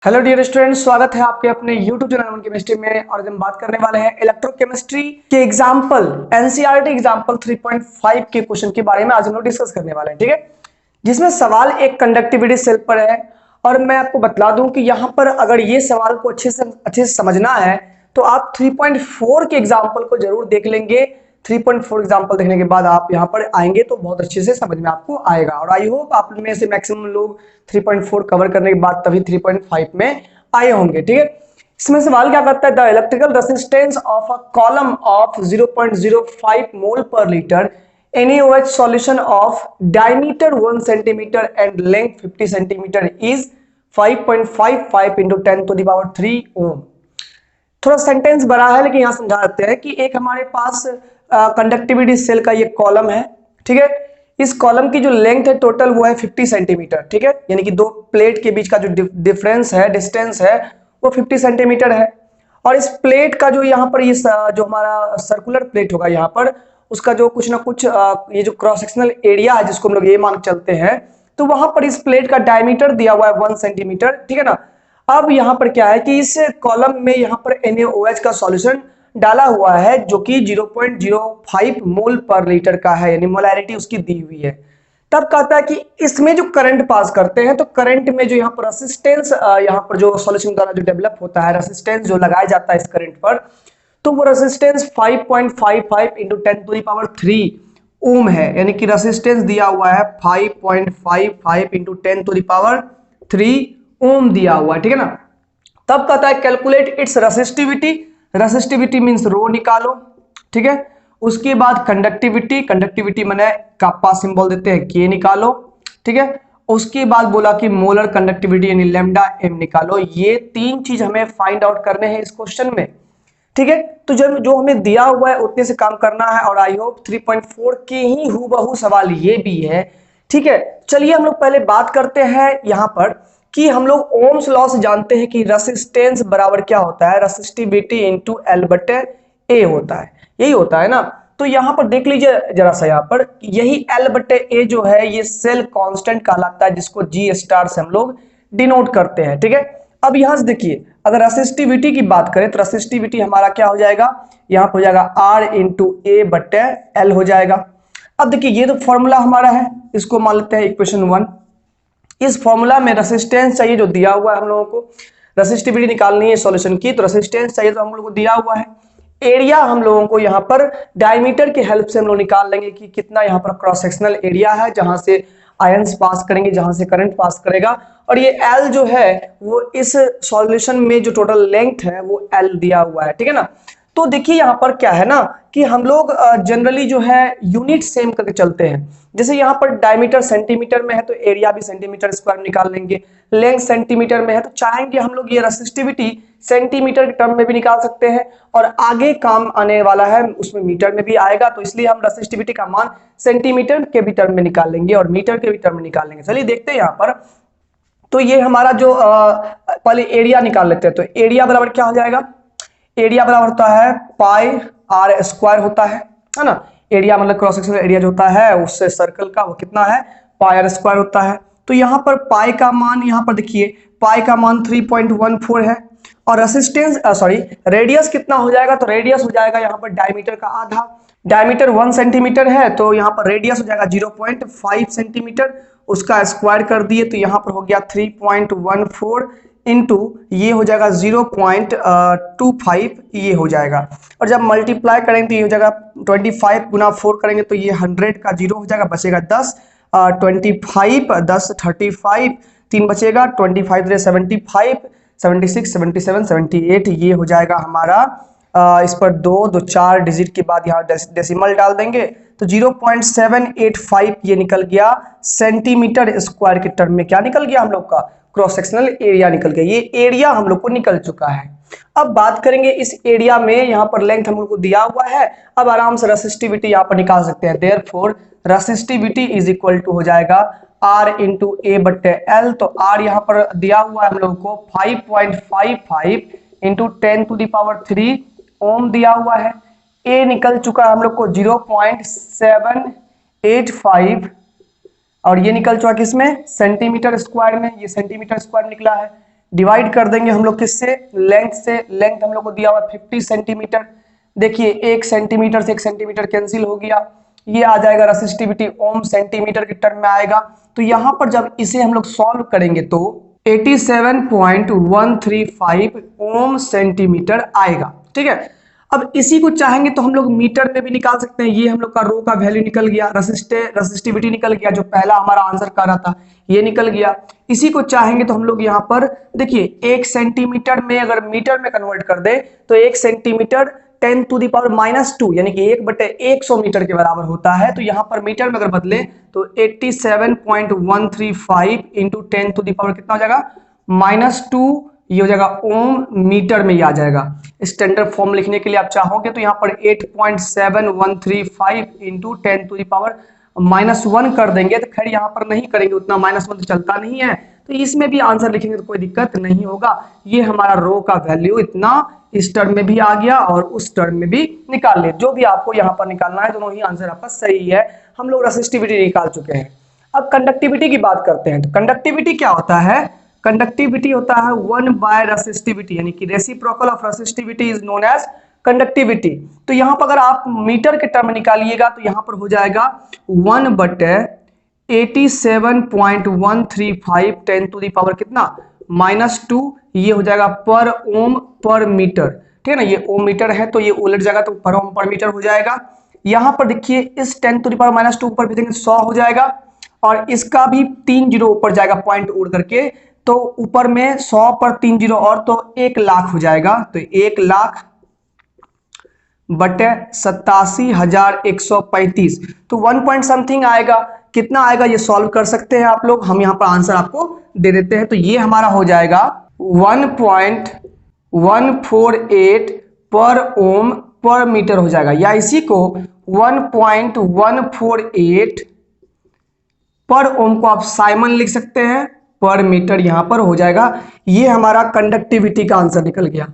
Hello dear students, स्वागत है आपके अपने YouTube चैनल केमिस्ट्री में। और हम बात करने वाले हैं इलेक्ट्रोकेमिस्ट्री के एग्जाम्पल एनसीईआरटी एग्जाम्पल 3.5 के क्वेश्चन के बारे में आज हम लोग डिस्कस करने वाले हैं। ठीक है, जिसमें सवाल एक कंडक्टिविटी सेल पर है। और मैं आपको बता दूं कि यहाँ पर अगर ये सवाल को अच्छे से समझना है तो आप 3.4 के एग्जाम्पल को जरूर देख लेंगे। 3.4 एग्जाम्पल देखने के बाद आप यहाँ पर आएंगे तो बहुत अच्छे से समझ में आपको आएगा। और आई होप आप में से मैक्सिमम लोग 3.4 कवर करने के बाद तभी 3.5 में आए होंगे। ठीक है, इसमें सवाल क्या करता है, the electrical resistance of a column of 0.05 मोल पर litre NaOH solution of diameter 1 centimeter and length 50 centimeter is 5.55 into 10 to the power 3 ohm। थोड़ा सेंटेंस बड़ा है लेकिन यहां समझा देते हैं कि एक हमारे पास कंडक्टिविटी सेल का ये कॉलम है। ठीक है, इस कॉलम की जो लेंथ है टोटल वो है 50 सेंटीमीटर। ठीक है, यानी कि दो प्लेट के बीच का जो डिफरेंस है, डिस्टेंस है, वो 50 सेंटीमीटर है। और इस प्लेट का जो यहाँ पर जो हमारा सर्कुलर प्लेट होगा यहाँ पर उसका जो कुछ ना कुछ ये जो क्रॉस सेक्शनल एरिया है जिसको हम लोग ये मान के चलते हैं, तो वहां पर इस प्लेट का डायमीटर दिया हुआ है 1 सेंटीमीटर। ठीक है ना। अब यहाँ पर क्या है कि इस कॉलम में यहाँ पर NaOH का सॉल्यूशन डाला हुआ है जो कि 0.05 मोल पर लीटर का है, यानी मोलैरिटी उसकी दी हुई है। तब कहता है कि इसमें जो करंट पास करते हैं तो करंट में जो यहाँ पर रेसिस्टेंस यहाँ पर जो सॉल्यूशन द्वारा जो डेवलप होता है, रेसिस्टेंस जो लगाया जाता है इस करंट पर, तो वो resistance 5.55 into 10 to the power 3 ohm है। यानी कि रेसिस्टेंस दिया हुआ है 5.55 into 10 to the power 3 ohm दिया हुआ है। ठीक है ना। तब कहता है calculate its resistivity. Resistivity means rho निकालो। ठीक है, उसके बाद कंडक्टिविटी, कंडक्टिविटी माने कापा सिंबल देते हैं के निकालो। ठीक है, उसके बाद बोला कि मोलर कंडक्टिविटी यानी लैम्डा एम निकालो। ये तीन चीज हमें फाइंड आउट करने हैं इस क्वेश्चन में। ठीक है, तो जब जो हमें दिया हुआ है उतने से काम करना है। और आई होप 3.4 के ही हूबहू सवाल ये भी है। ठीक है, चलिए हम लोग पहले बात करते हैं यहाँ पर कि हम लोग ओम्स लॉ से जानते हैं कि रेसिस्टेंस बराबर क्या होता है, रेसिस्टिविटी इंटू एल बटे ए होता है। यही होता है ना। तो यहां पर देख लीजिए जरा सा, यहाँ पर यही एल बटे ए जो है ये सेल कांस्टेंट कहलाता है, जिसको जी स्टार से हम लोग डिनोट करते हैं। ठीक है, अब यहां से देखिए अगर रेसिस्टिविटी की बात करें तो रेसिस्टिविटी हमारा क्या हो जाएगा, यहां पर हो जाएगा आर इंटू ए बटे एल हो जाएगा। अब देखिए ये तो फॉर्मूला हमारा है, इसको मान लेते हैं इक्वेशन 1। इस फॉर्मूला में रेसिस्टेंस चाहिए जो दिया हुआ है, हम लोगों को रेसिस्टिविटी निकालनी है सॉल्यूशन की, तो रेसिस्टेंस चाहिए तो हम लोगों को दिया हुआ है। एरिया हम लोगों को यहाँ पर डायमीटर की हेल्प से हम लोग निकाल लेंगे कि कितना यहाँ पर क्रॉस सेक्शनल एरिया है जहां से आयंस पास करेंगे, जहां से करंट पास करेगा। और ये एल जो है वो इस सॉल्यूशन में जो टोटल लेंथ है वो एल दिया हुआ है। ठीक है ना। तो देखिए यहाँ पर क्या है ना कि हम लोग जनरली जो है यूनिट सेम करके चलते हैं। जैसे यहाँ पर डायमीटर सेंटीमीटर में है तो एरिया भी सेंटीमीटर स्क्वायर निकाल लेंगे, लेंथ सेंटीमीटर में है तो चाहेंगे हम लोग ये रेसिस्टिविटी सेंटीमीटर के टर्म में भी निकाल सकते हैं। और आगे काम आने वाला है उसमें मीटर में भी आएगा, तो इसलिए हम रेसिस्टिविटी का मान सेंटीमीटर के भी टर्म में निकाल लेंगे और मीटर के भी टर्म में निकाल लेंगे। चलिए देखते हैं यहाँ पर। तो ये हमारा जो पहले एरिया निकाल लेते हैं, तो एरिया बराबर क्या हो जाएगा, एरिया बराबर होता है पाई आर स्क्वायर होता है ना। एरिया मतलब क्रॉस सेक्शनल एरिया जो होता है उससे सर्कल का वो कितना है, पाई आर स्क्वायर होता है। तो यहाँ पर पाई का मान, यहाँ पर देखिए पाई का मान 3.14 है। और रेसिस्टेंस रेडियस कितना हो जाएगा, तो रेडियस हो जाएगा यहाँ पर डायमीटर का आधा। डायमीटर 1 सेंटीमीटर है तो यहाँ पर रेडियस हो जाएगा 0.5 सेंटीमीटर, उसका स्क्वायर कर दिए तो यहाँ पर हो गया 3.14 इंटू ये हो जाएगा 0.25 ये हो जाएगा। और जब मल्टीप्लाई करेंगे तो ये हो जाएगा 25 गुना 4 करेंगे तो ये 100 का 0 हो जाएगा, बचेगा 10, 25 10 35 3 बचेगा, 25 75 76 77 78 ये हो जाएगा हमारा। इस पर दो 4 डिजिट के बाद यहाँ डेसिमल डाल देंगे तो 0.785 ये निकल गया सेंटीमीटर स्क्वायर के टर्म में। क्या निकल गया हम लोग का, क्रॉस सेक्शनल एरिया निकल गया। ये एरिया हम लोग को निकल चुका है। अब बात करेंगे इस एरिया में, यहाँ पर लेंथ हम लोग को दिया हुआ है। अब आराम से रेसिस्टिविटी यहाँ पर निकाल सकते हैं। Therefore resistivity is equal to हो जाएगा R इंटू ए बटे एल। तो R यहाँ पर दिया हुआ है हम लोग को 5.55 into 10 to the power 3 ohm दिया हुआ है। A निकल चुका है हम लोग को 0.785 और ये निकल चुका किसमें, सेंटीमीटर स्क्वायर में, ये सेंटीमीटर स्क्वायर निकला है। डिवाइड कर देंगे हम लोग किससे, लेंथ से। लेंथ हम लोग को दिया हुआ 50 सेंटीमीटर। देखिए 1 सेंटीमीटर से 1 सेंटीमीटर कैंसिल हो गया, ये आ जाएगा रेसिस्टिविटी ओम सेंटीमीटर के टर्म में आएगा। तो यहां पर जब इसे हम लोग सॉल्व करेंगे तो 87.135 ओम सेंटीमीटर आएगा। ठीक है, अब इसी को चाहेंगे तो हम लोग मीटर में भी निकाल सकते हैं। ये हम लोग का रो का वैल्यू निकल गया, रेसिस्टिविटी निकल गया, जो पहला हमारा आंसर कर रहा था ये निकल गया। इसी को चाहेंगे तो हम लोग यहाँ पर देखिए 1 सेंटीमीटर में अगर मीटर में कन्वर्ट कर दे तो 1 सेंटीमीटर 10⁻⁻2 यानी कि 1/100 मीटर के बराबर होता है। तो यहाँ पर मीटर में अगर बदले तो 87.135 इंटू 10⁻, कितना हो जाएगा -2, ये हो जाएगा ओम मीटर में ही आ जाएगा। स्टैंडर्ड फॉर्म लिखने के लिए आप चाहोगे तो यहाँ पर 8.7135 इंटू 10⁻⁻1 कर देंगे। तो खैर यहाँ पर नहीं करेंगे, उतना -1 तो चलता नहीं है, तो इसमें भी आंसर लिखेंगे तो कोई दिक्कत नहीं होगा। ये हमारा रो का वैल्यू इतना इस टर्म में भी आ गया और उस टर्म में भी निकाल ले। जो भी आपको यहाँ पर निकालना है दोनों ही आंसर आपका सही है। हम लोग रेसिस्टिविटी निकाल चुके हैं। अब कंडक्टिविटी की बात करते हैं। तो कंडक्टिविटी क्या होता है, कंडक्टिविटी होता है 1 बाय रेसिस्टिविटी, यानी कि reciprocal of resistivity is known as conductivity. तो यहाँ पर अगर आप मीटर के टर्म में निकालिएगा तो यहाँ पर हो जाएगा 1/87.135 10⁻, कितना -2, ये हो जाएगा पर ओम पर मीटर। ठीक है ना, ये ओम मीटर है तो ये उलट जाएगा तो पर ओम पर मीटर हो जाएगा। यहाँ पर देखिए इस 10⁻⁻2 ऊपर भेजेंगे 100 हो जाएगा, और इसका भी 3 जीरो ऊपर जाएगा पॉइंट उड़ करके, तो ऊपर में 100 पर 3 जीरो और तो 1 लाख हो जाएगा। तो 1 लाख बटे 87,135, तो 1 पॉइंट समथिंग आएगा। कितना आएगा ये सॉल्व कर सकते हैं आप लोग, हम यहाँ पर आंसर आपको दे देते हैं। तो ये हमारा हो जाएगा 1.148 पर ओम पर मीटर हो जाएगा, या इसी को 1.148 पर ओम को आप साइमन लिख सकते हैं, पर मीटर यहां पर हो जाएगा। ये हमारा कंडक्टिविटी का आंसर निकल गया।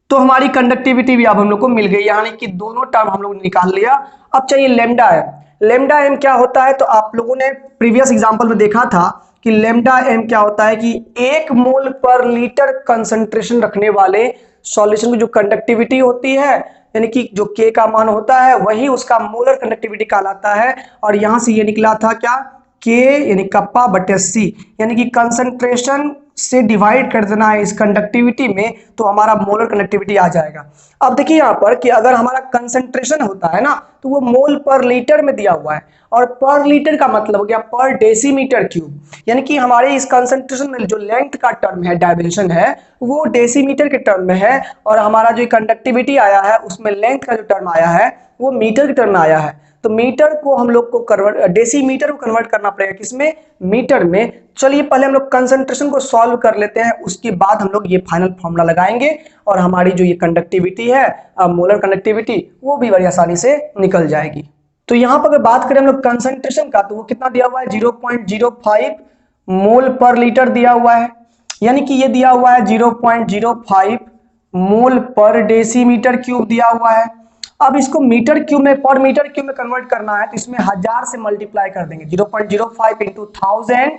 तो हमारी कंडक्टिविटी भी अब हम लोग को मिल गई, यानी कि दोनों टर्म हम लोग निकाल लिया। अब चाहिए लेमडा एम। लेमडा एम क्या होता है, तो आप लोगों ने प्रीवियस एग्जांपल में देखा था कि लेमडा एम क्या होता है कि 1 मोल पर लीटर कंसंट्रेशन रखने वाले सॉल्यूशन की जो कंडक्टिविटी होती है, यानी कि जो के का मान होता है वही उसका मोलर कंडक्टिविटी कहलाता है। और यहां से ये निकला था क्या, के यानी कप्पा बटे सी, यानी कि कंसंट्रेशन से डिवाइड कर देना है इस कंडक्टिविटी में, तो हमारा मोलर कंडक्टिविटी आ जाएगा। अब देखिए यहाँ पर कि अगर हमारा कंसंट्रेशन होता है ना तो वो मोल पर लीटर में दिया हुआ है, और पर लीटर का मतलब हो गया पर डेसीमीटर क्यूब, यानी कि हमारे इस कंसंट्रेशन में जो लेंथ का टर्म है, डायमेंशन है, वो डेसीमीटर के टर्म में है, और हमारा जो कंडक्टिविटी आया है उसमें लेंथ का जो टर्म आया है वो मीटर के टर्म में आया है। तो मीटर को हम लोग को डेसीमीटर को कन्वर्ट करना पड़ेगा किसमें, मीटर में। चलिए पहले हम लोग कंसंट्रेशन को सॉल्व कर लेते हैं, उसके बाद हम लोग ये फाइनल फॉर्मूला लगाएंगे और हमारी जो ये कंडक्टिविटी है मोलर कंडक्टिविटी वो भी बड़ी आसानी से निकल जाएगी। तो यहाँ पर अगर बात करें हम लोग कंसंट्रेशन का, तो वो कितना दिया हुआ है 0.05 मोल पर लीटर दिया हुआ है, यानी कि ये दिया हुआ है 0.05 मोल पर डेसीमीटर क्यूब दिया हुआ है। अब इसको मीटर क्यूब में, पर मीटर क्यूब में कन्वर्ट करना है तो इसमें 1000 से मल्टीप्लाई कर देंगे, 0.05 इंटू 1000।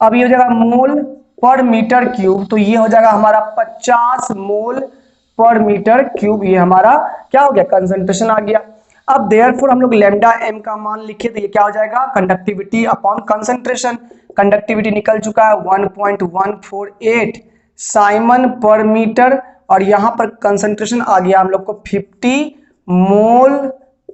अब ये हो जाएगा मोल पर मीटर क्यूब, तो ये हो जाएगा हमारा 50 मोल पर मीटर क्यूब। ये हमारा क्या हो गया, कंसंट्रेशन आ गया। अब देयरफॉर हम लोग लेमडा एम का मान लिखे तो ये क्या हो जाएगा, कंडक्टिविटी अपॉन कंसंट्रेशन। कंडक्टिविटी निकल चुका है 1.148 साइमन पर मीटर, और यहां पर कंसंट्रेशन आ गया हम लोग को 50 मोल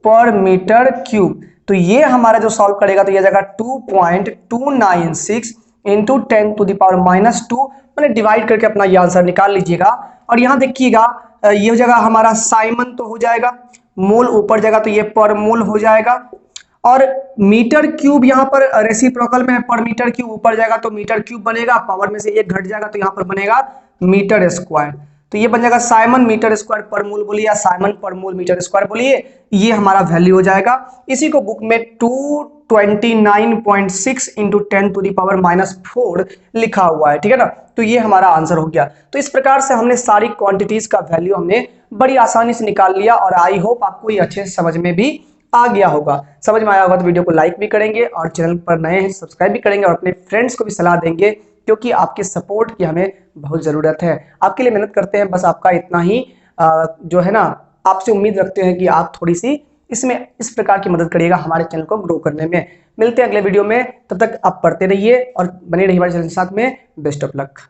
पर मीटर क्यूब। तो ये हमारा जो सॉल्व करेगा तो ये जाएगा 2.296 इंटू 10⁻², मैंने डिवाइड करके अपना ये आंसर निकाल लीजिएगा। और यहाँ देखिएगा ये हो जाएगा हमारा साइमन तो हो जाएगा, मोल ऊपर जाएगा तो ये पर मोल हो जाएगा, और मीटर क्यूब यहाँ पर रेसिप्रोकल में है, पर मीटर क्यूब ऊपर जाएगा तो मीटर क्यूब बनेगा, पावर में से 1 घट जाएगा तो यहाँ पर बनेगा मीटर स्क्वायर। तो ये बन जाएगा साइमन मीटर स्क्वायर पर मोल बोलिए, या साइमन पर मोल मीटर स्क्वायर बोलिए, ये हमारा वैल्यू हो जाएगा। इसी को बुक में 229.6 इंटू 10⁻⁻4 लिखा हुआ है, ठीक है ना। तो ये हमारा आंसर हो गया। तो इस प्रकार से हमने सारी क्वांटिटीज का वैल्यू हमने बड़ी आसानी से निकाल लिया, और आई होप आपको ये अच्छे से समझ में भी आ गया होगा। समझ में आया होगा तो वीडियो को लाइक भी करेंगे, और चैनल पर नए हैं सब्सक्राइब भी करेंगे, और अपने फ्रेंड्स को भी सलाह देंगे क्योंकि आपके सपोर्ट की हमें बहुत ज़रूरत है। आपके लिए मेहनत करते हैं, बस आपका इतना ही जो है ना, आपसे उम्मीद रखते हैं कि आप थोड़ी सी इसमें इस प्रकार की मदद करिएगा हमारे चैनल को ग्रो करने में। मिलते हैं अगले वीडियो में, तब तक आप पढ़ते रहिए और बने रहिए हमारे चैनल के साथ में। Best of luck.